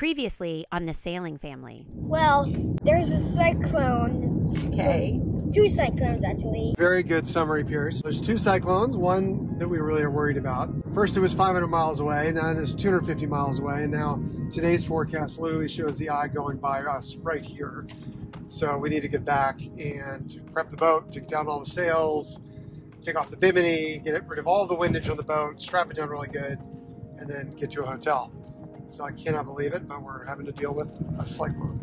Previously on the Sailing Family. Well, there's a cyclone. Okay. Two cyclones, actually. Very good summary, Pierce. There's two cyclones, one that we really are worried about. First, it was 500 miles away, and then it's 250 miles away, and now today's forecast literally shows the eye going by us right here. So we need to get back and prep the boat, take down all the sails, take off the bimini, get rid of all the windage on the boat, strap it down really good, and then get to a hotel. So I cannot believe it, but we're having to deal with a cyclone.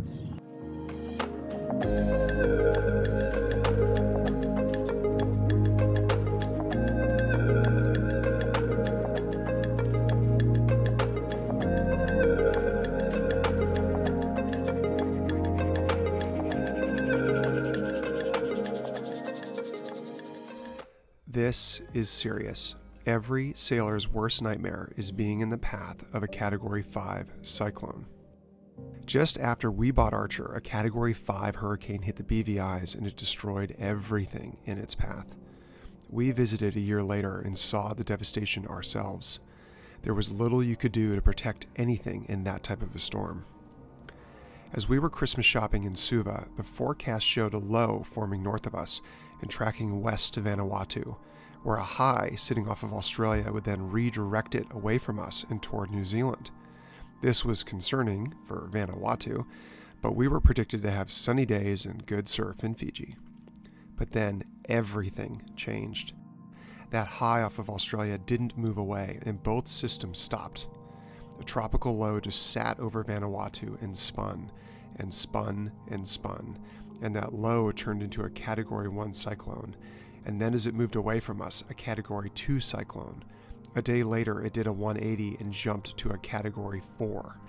This is serious. Every sailor's worst nightmare is being in the path of a Category 5 cyclone. Just after we bought Archer, a Category 5 hurricane hit the BVI's and it destroyed everything in its path. We visited a year later and saw the devastation ourselves. There was little you could do to protect anything in that type of a storm. As we were Christmas shopping in Suva, the forecast showed a low forming north of us and tracking west to Vanuatu, where a high sitting off of Australia would then redirect it away from us and toward New Zealand. This was concerning for Vanuatu, but we were predicted to have sunny days and good surf in Fiji. But then everything changed. That high off of Australia didn't move away and both systems stopped. The tropical low just sat over Vanuatu and spun and spun and spun, and that low turned into a Category 1 cyclone. And then as it moved away from us, a Category 2 cyclone. A day later, it did a 180 and jumped to a Category 4.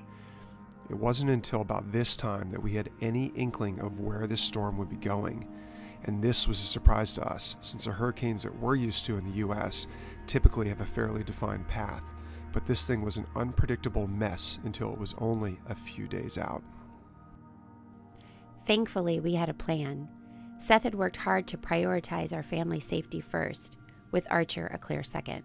It wasn't until about this time that we had any inkling of where this storm would be going. And this was a surprise to us, since the hurricanes that we're used to in the US typically have a fairly defined path. But this thing was an unpredictable mess until it was only a few days out. Thankfully, we had a plan. Seth had worked hard to prioritize our family safety first, with Archer a clear second.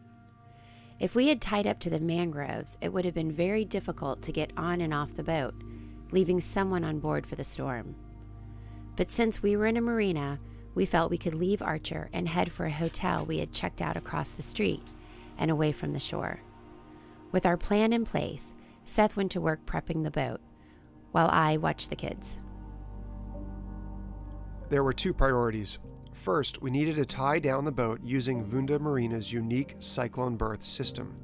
If we had tied up to the mangroves, it would have been very difficult to get on and off the boat, leaving someone on board for the storm. But since we were in a marina, we felt we could leave Archer and head for a hotel we had checked out across the street and away from the shore. With our plan in place, Seth went to work prepping the boat, while I watched the kids. There were two priorities. First, we needed to tie down the boat using Vunda Marina's unique cyclone berth system.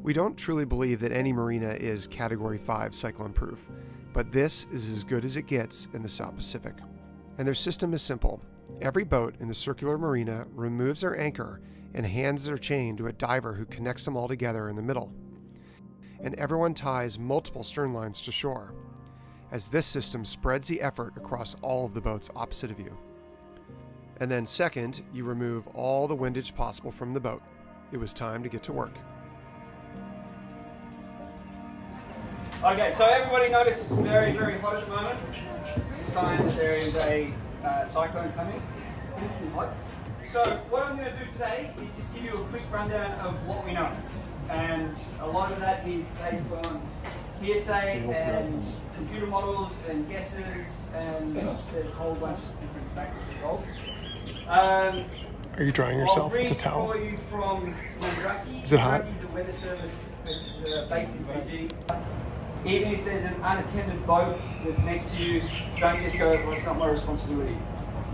We don't truly believe that any marina is Category 5 cyclone proof, but this is as good as it gets in the South Pacific. And their system is simple. Every boat in the circular marina removes their anchor and hands their chain to a diver who connects them all together in the middle. And everyone ties multiple stern lines to shore, as this system spreads the effort across all of the boats opposite of you. And then second, you remove all the windage possible from the boat. It was time to get to work. Okay, so everybody notice it's very, very hot at the moment. It's a sign that there is a cyclone coming. It's stinking hot. So what I'm going to do today is just give you a quick rundown of what we know. And a lot of that is based on hearsay and computer models and guesses, and there's a whole bunch of different factors involved. Are you drying yourself with the towel? I'll read for you from Mandaraki. Is it hot? Mandaraki is a weather service that's based in Fiji. Even if there's an unattended boat that's next to you, don't just go, well, it's not my responsibility.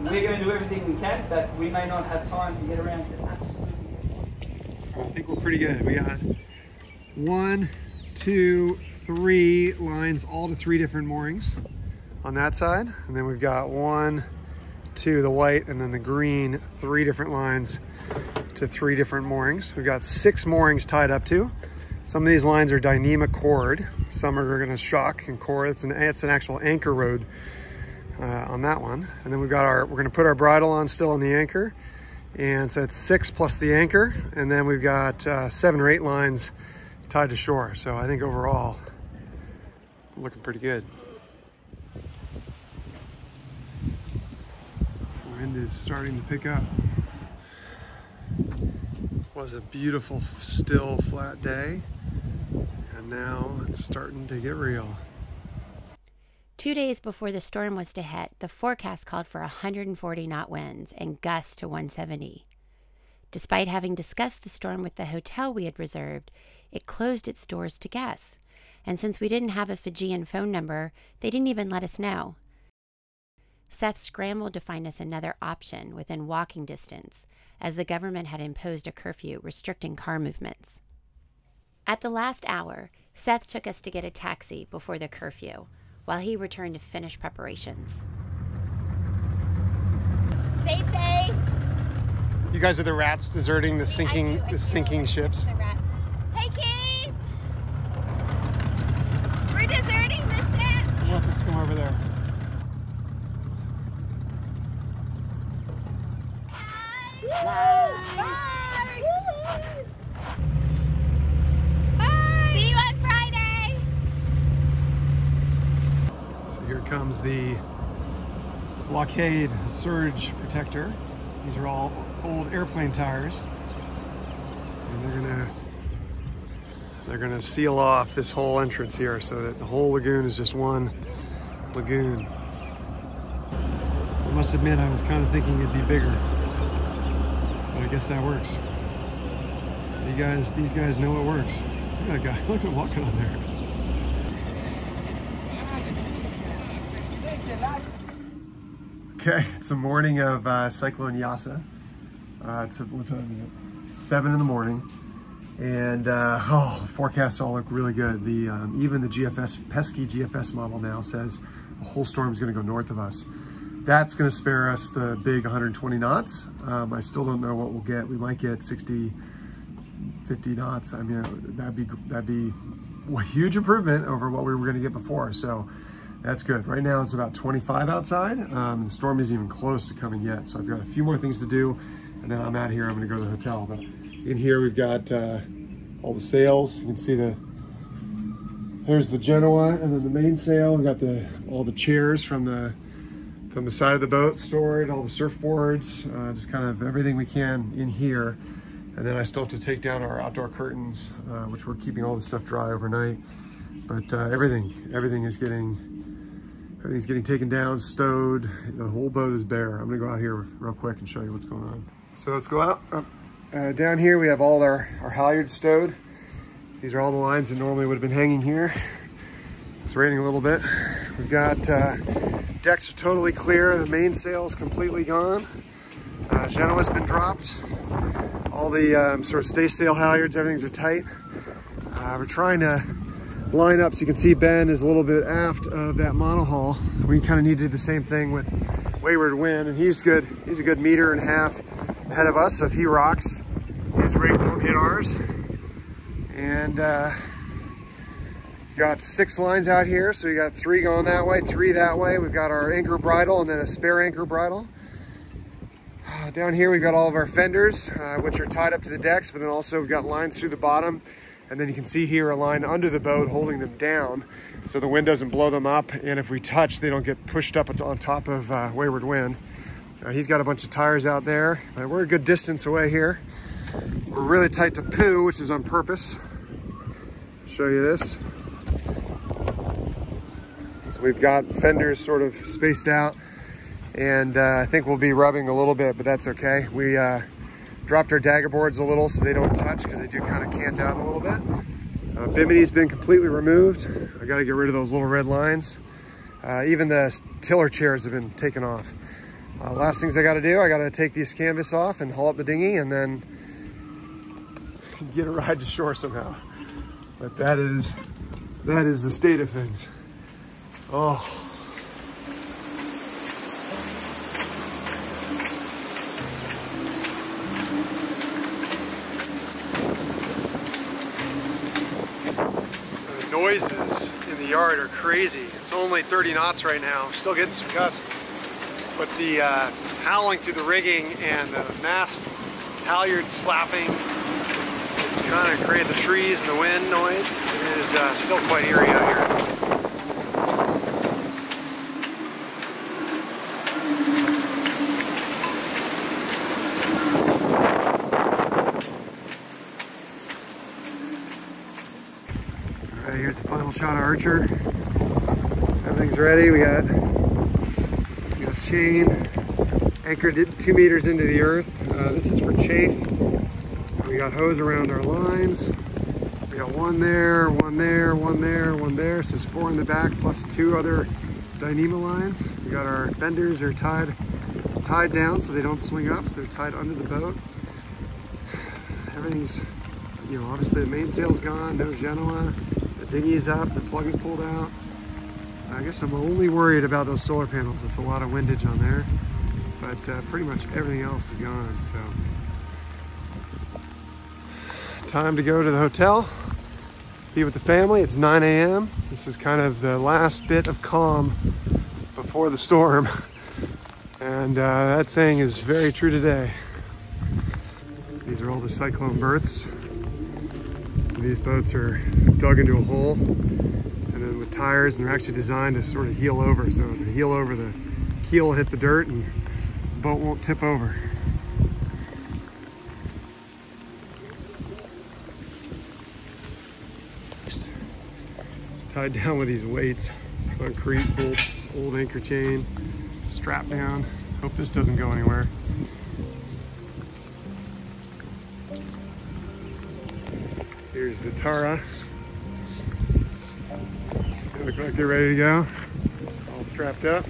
We're going to do everything we can, but we may not have time to get around to absolutely everything. I think we're pretty good. We got 1, 2, 3 lines, all to 3 different moorings on that side. And then we've got 1, 2, the white, and then the green, 3 different lines to 3 different moorings. We've got 6 moorings tied up to. Some of these lines are Dyneema cord. Some are going to shock and cord. It's an actual anchor road on that one. And then we've got we're going to put our bridle on still on the anchor. And so it's 6 plus the anchor. And then we've got 7 or 8 lines tied to shore. So I think overall, looking pretty good. Wind is starting to pick up. It was a beautiful, still, flat day. And And now it's starting to get real. 2 days before the storm was to hit, the forecast called for 140 knot winds and gusts to 170. Despite having discussed the storm with the hotel we had reserved, it closed its doors to guests. And since we didn't have a Fijian phone number, they didn't even let us know. Seth scrambled to find us another option within walking distance, as the government had imposed a curfew restricting car movements. At the last hour, Seth took us to get a taxi before the curfew, while he returned to finish preparations. Stay safe. You guys are the rats deserting the sinking ships. Hey, Keith! We're deserting the ship. He wants us to come over there. Bye. Bye. See you on Friday. So here comes the blockade surge protector. These are all old airplane tires, and they're gonna seal off this whole entrance here so that the whole lagoon is just one lagoon. I must admit, I was kind of thinking it'd be bigger, but I guess that works. These guys know it works. Look at that guy. Look at him walking on there. Okay, it's the morning of Cyclone Yasa. It's what time is it? 7 in the morning, and the forecasts all look really good. Even the pesky GFS model now says the whole storm is going to go north of us. That's going to spare us the big 120 knots. I still don't know what we'll get. We might get 60, 50 knots. I mean, that'd be a huge improvement over what we were going to get before. So that's good. Right now it's about 25 outside. The storm isn't even close to coming yet. So I've got a few more things to do, and then I'm out here. I'm going to go to the hotel. But in here we've got all the sails. You can see there's the Genoa, and then the mainsail. We've got all the chairs from the side of the boat stored, all the surfboards, just kind of everything we can in here. And then I still have to take down our outdoor curtains, which we're keeping all the stuff dry overnight. But everything is getting taken down, stowed. The whole boat is bare. I'm gonna go out here real quick and show you what's going on. So let's go out. Down here we have all our halyards stowed. These are all the lines that normally would have been hanging here. It's raining a little bit. We've got decks are totally clear. The mainsail is completely gone. Genoa's been dropped. All the sort of staysail halyards, everything's are tight. We're trying to line up so you can see Ben is a little bit aft of that monohull. We kind of need to do the same thing with Wayward Wind, and he's good. He's a good 1.5 meters ahead of us, so if he rocks, his rig won't hit ours. And got 6 lines out here, so we got 3 going that way, 3 that way. We've got our anchor bridle and then a spare anchor bridle. Down here we've got all of our fenders, which are tied up to the decks, but then also we've got lines through the bottom. And then you can see here a line under the boat holding them down so the wind doesn't blow them up, and if we touch, they don't get pushed up on top of Wayward Wind. He's got a bunch of tires out there. We're a good distance away here. We're really tight to Pooh, which is on purpose. Show you this. So we've got fenders sort of spaced out, and I think we'll be rubbing a little bit, but that's okay. We dropped our dagger boards a little so they don't touch, because they do kind of cant out a little bit. Biminy's been completely removed. I got to get rid of those little red lines. Even the tiller chairs have been taken off. Last things I got to do, I got to take this canvas off and haul up the dinghy, and then get a ride to shore somehow. But that is the state of things. Oh. The noises in the yard are crazy. It's only 30 knots right now. We're still getting some gusts, but the howling through the rigging and the mast halyards slapping, it's kind of created the trees and the wind noise. It is still quite eerie out here. Archer. Everything's ready. We got chain anchored 2 meters into the earth. This is for chafe. We got hose around our lines. We got one there, one there, one there, one there. So there's 4 in the back plus 2 other Dyneema lines. We got our fenders are tied down so they don't swing up, so they're tied under the boat. Everything's, you know, obviously the mainsail's gone, no Genoa. The dinghy's up, the plug is pulled out. I guess I'm only worried about those solar panels. It's a lot of windage on there, but pretty much everything else is gone, so. Time to go to the hotel, be with the family. It's 9 a.m. This is kind of the last bit of calm before the storm. And that saying is very true today. These are all the cyclone berths. So these boats are dug into a hole and then with tires, and they're actually designed to sort of heel over. So if they heel over, the keel will hit the dirt and the boat won't tip over. Tied down with these weights, concrete, old anchor chain, strap down. Hope this doesn't go anywhere. Here's the Tara. They look like they're ready to go. All strapped up.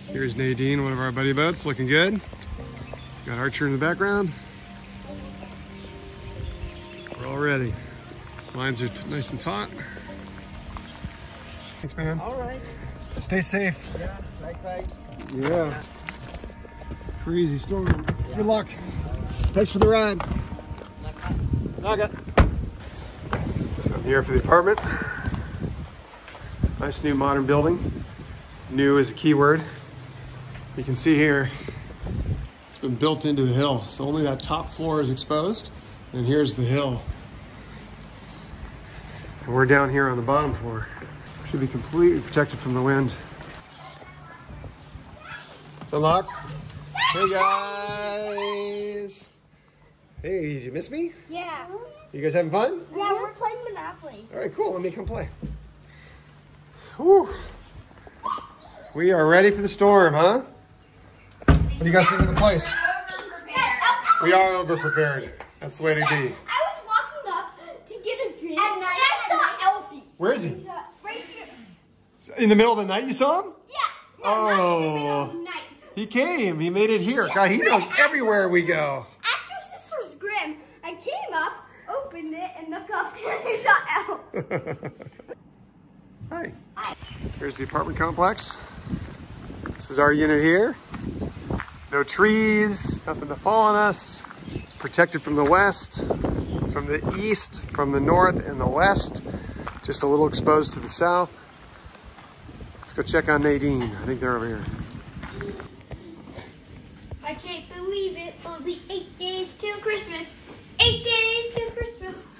Here's Nadine, one of our buddy boats, looking good. Got Archer in the background. We're all ready. Lines are nice and taut. Thanks, man. All right. Stay safe. Yeah, likewise. Yeah. Crazy storm. Yeah. Good luck. Thanks for the ride. Naga. So I'm here for the apartment. Nice new modern building. New is a key word. You can see here, it's been built into the hill. So only that top floor is exposed. And here's the hill. And we're down here on the bottom floor. Should be completely protected from the wind. It's unlocked. Hey guys. Hey, did you miss me? Yeah. You guys having fun? Yeah, we're playing Monopoly. All right, cool. Let me come play. Whew. We are ready for the storm, huh? What do you guys think of the place? We are over-prepared. That's the way to be. I was walking up to get a drink and I saw Elfie. Where is he? Right here. In the middle of the night you saw him? Yeah. Oh. Night. He came. He made it here. God, he knows everywhere we go. After Sister's Grim, I came up, opened it, and looked up there and I saw Elf. Hi. Hi. Here's the apartment complex. This is our unit here. No trees, nothing to fall on us. Protected from the west, from the east, from the north and the west. Just a little exposed to the south. Let's go check on Nadine. I think they're over here. I can't believe it. Only 8 days till Christmas. 8 days till Christmas.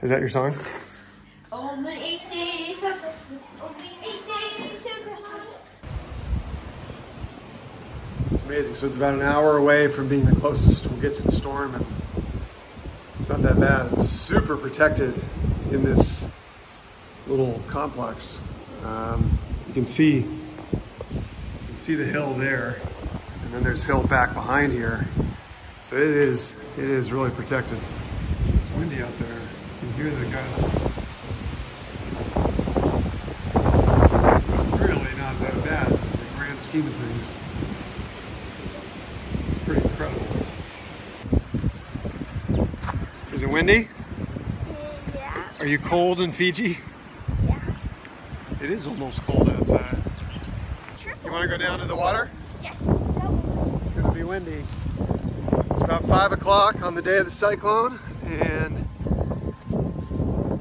Is that your song? Only 8 days till Christmas. Only 8 days till Christmas. It's amazing. So it's about an hour away from being the closest we'll get to the storm, and it's not that bad. It's super protected in this little complex. You can see the hill there, and then there's hill back behind here. So it is really protected. It's windy out there. You can hear the gusts. Really not that bad in the grand scheme of things. It's pretty incredible. Is it windy? Yeah. Are you cold in Fiji? Yeah. It is almost cold outside. You want to go down to the water? Yes. It's going to be windy. It's about 5 o'clock on the day of the cyclone, and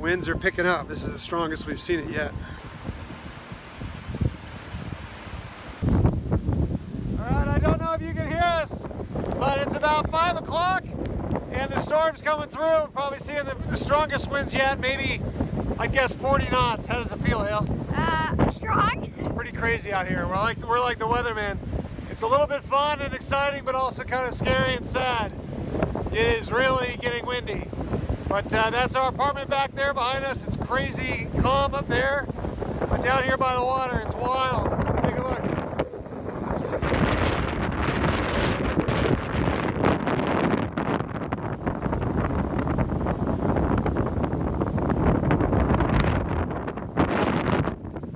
winds are picking up. This is the strongest we've seen it yet. All right, I don't know if you can hear us, but it's about 5 o'clock, and the storm's coming through. We're probably seeing the strongest winds yet, maybe, I guess, 40 knots. How does it feel, Hale? Strong. It's pretty crazy out here. We're like the weatherman. It's a little bit fun and exciting, but also kind of scary and sad. It is really getting windy. But that's our apartment back there behind us. It's crazy calm up there. But down here by the water, it's wild. Take a look.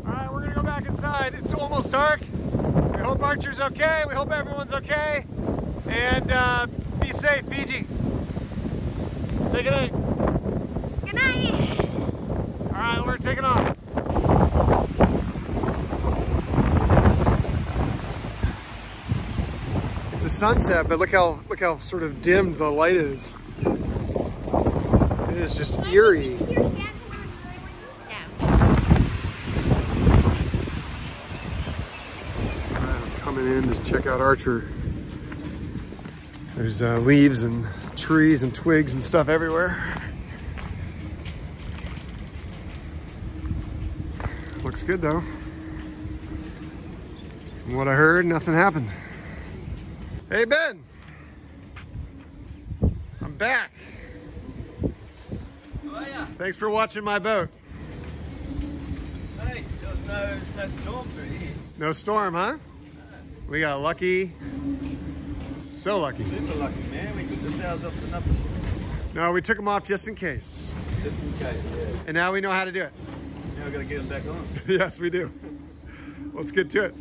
All right, we're gonna go back inside. It's almost dark. We hope Archer's okay. We hope everyone's okay. And be safe, Fiji. Say goodnight. Good night. All right, we're taking off. It's a sunset, but look how sort of dimmed the light is. It is just eerie. I'm coming in to check out Archer. There's leaves and trees and twigs and stuff everywhere. Looks good though. From what I heard, nothing happened. Hey Ben! I'm back. How are ya? Thanks for watching my boat. Hey, there's no storm through here. No storm, huh? We got lucky. So lucky. Super lucky, man. We took the sails off for nothing. No, we took them off just in case. Just in case, yeah. And now we know how to do it. Now we've got to get them back on. Yes, we do. Let's get to it.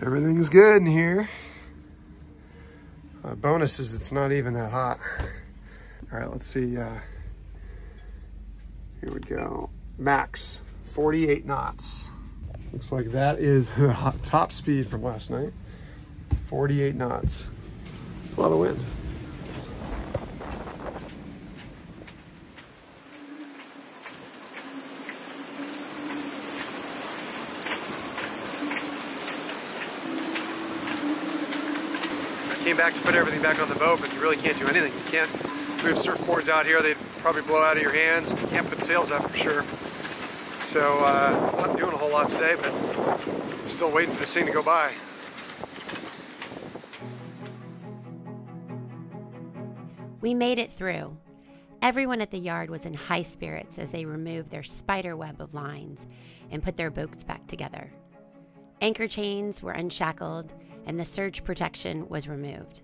Everything's good in here. Bonus is it's not even that hot. All right, let's see. Here we go. Max, 48 knots. Looks like that is the top speed from last night. 48 knots. It's a lot of wind. I came back to put everything back on the boat, but you really can't do anything. You can't move surfboards out here. They'd probably blow out of your hands. You can't put sails up for sure. So not doing a whole lot today, but still waiting for this thing to go by. We made it through. Everyone at the yard was in high spirits as they removed their spider web of lines and put their boats back together. Anchor chains were unshackled and the surge protection was removed.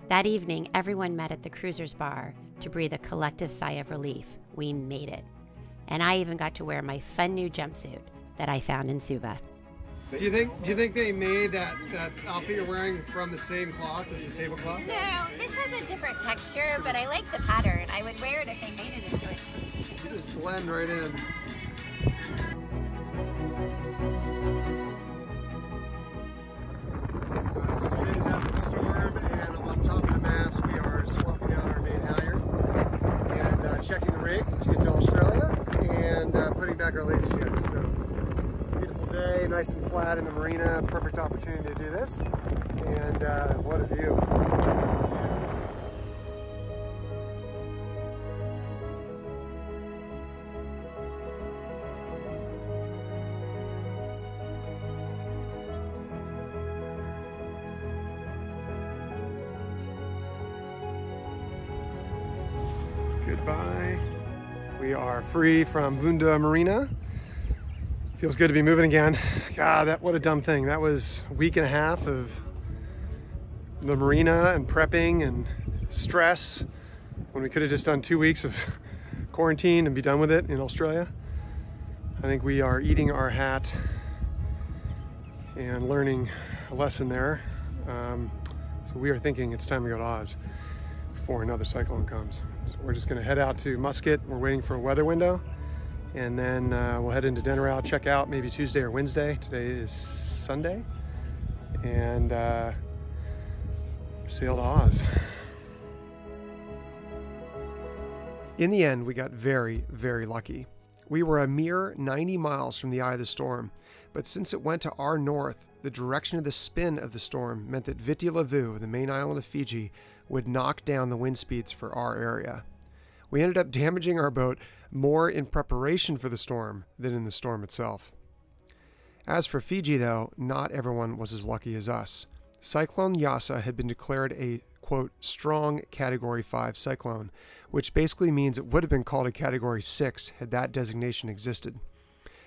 That evening, everyone met at the cruiser's bar to breathe a collective sigh of relief. We made it. And I even got to wear my fun new jumpsuit that I found in Suva. Do you think they made that outfit you're wearing from the same cloth as the tablecloth? No, this has a different texture, but I like the pattern. I would wear it if they made it into a jumpsuit. You just blend right in. It's 2 days after the storm, and on top of the mast, we are swapping out our main halyard and checking the rig to get to Australia and putting back our lazy ships. So, beautiful day, nice and flat in the marina, perfect opportunity to do this, and what a view. Goodbye. We are free from Bunda Marina. Feels good to be moving again. God, what a dumb thing. That was a week and a half of the marina and prepping and stress when we could have just done 2 weeks of quarantine and be done with it in Australia. I think we are eating our hat and learning a lesson there. So we are thinking it's time to go to Oz before another cyclone comes. So we're just gonna head out to Muscat. We're waiting for a weather window, and then we'll head into Denarau, check out maybe Tuesday or Wednesday. Today is Sunday, and sail to Oz. In the end, we got very, very lucky. We were a mere 90 miles from the eye of the storm, but since it went to our north, the direction of the spin of the storm meant that Viti Levu, the main island of Fiji, would knock down the wind speeds for our area. We ended up damaging our boat more in preparation for the storm than in the storm itself. As for Fiji, though, not everyone was as lucky as us. Cyclone Yasa had been declared a, quote, strong Category 5 cyclone, which basically means it would have been called a Category 6 had that designation existed.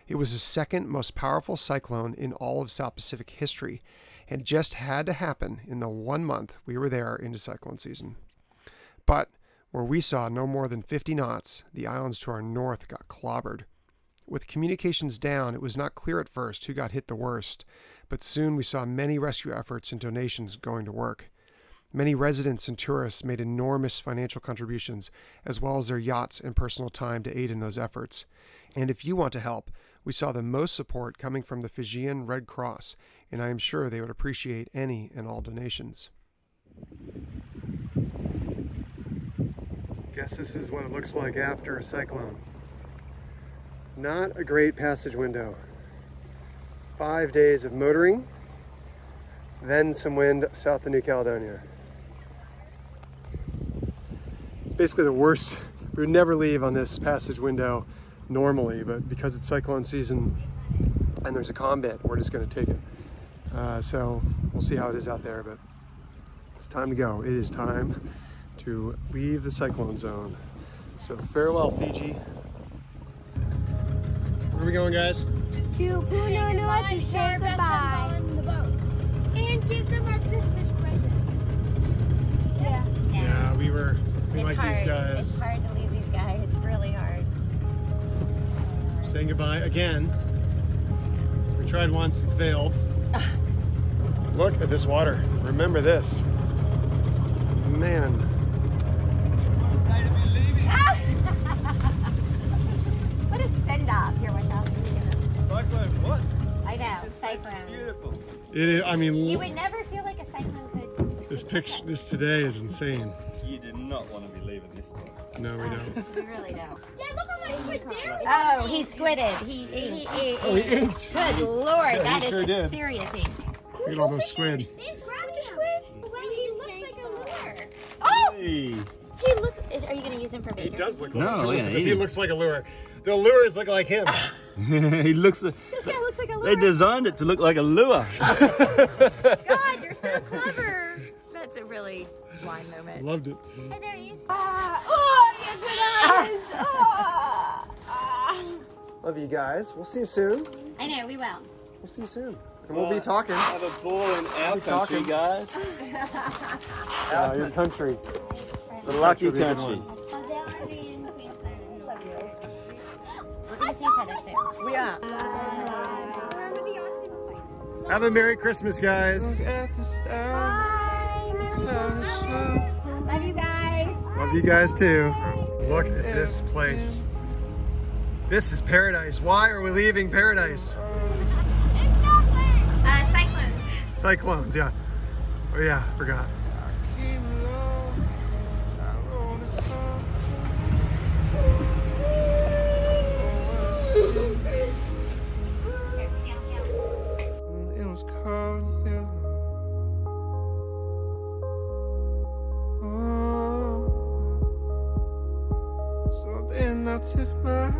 It was the second most powerful cyclone in all of South Pacific history, and just had to happen in the 1 month we were there into cyclone season. But where we saw no more than 50 knots, the islands to our north got clobbered. With communications down, it was not clear at first who got hit the worst, but soon we saw many rescue efforts and donations going to work. Many residents and tourists made enormous financial contributions, as well as their yachts and personal time to aid in those efforts. And if you want to help, we saw the most support coming from the Fijian Red Cross, and I am sure they would appreciate any and all donations. Guess this is what it looks like after a cyclone. Not a great passage window. 5 days of motoring, then some wind south of New Caledonia. It's basically the worst. We would never leave on this passage window normally, but because it's cyclone season and there's a calm bit, we're just going to take it. So we'll see how it is out there, but it's time to go. It is time to leave the cyclone zone. So farewell, Fiji. Where are we going, guys? To Pununua to say goodbye. On the boat. And give them our Christmas present. Yeah. Yeah, we like hard. these guys. It's hard to leave these guys. It's really hard. Saying goodbye again. We tried once and failed. Look at this water. Remember this. Man. What a send-off. Here, watch out. Cyclone what? I know, cyclone. Beautiful. It is, I mean, You would never feel like a cyclone could. this picture, this today is insane. You did not want to be leaving this time. No, we don't. We really don't. Yeah, look at my foot there. Oh, he squidded. He ate. Oh, he inked. Good Lord, Yeah, that he is sure a did. serious ink. Look at all those squid. Name's Grab the Squid. Well, he looks like a lure. Oh, Hey. he looks. Are you going to use him for bait? He does look No, like look at he him. looks like a lure. The lures look like him. He looks. This guy looks like a They lure. designed it to look like a lure. God, you're so clever. That's a really blind moment. Loved it. And there he is. Oh, you good eyes. Love you guys. We'll see you soon. I know, we will. We'll see you soon. And we'll be talking. Have a ball in our Be country, talking. guys. Your country. The lucky That'll be a good country. We're going to see each other soon. We are. Remember the Austin fight? Have a Merry Christmas, guys. Love you guys. Love you guys too. Look at this place. This is paradise. Why are we leaving paradise? Cyclones. Cyclones, yeah. Oh yeah, forgot. It was called yellow. Oh. So then I took my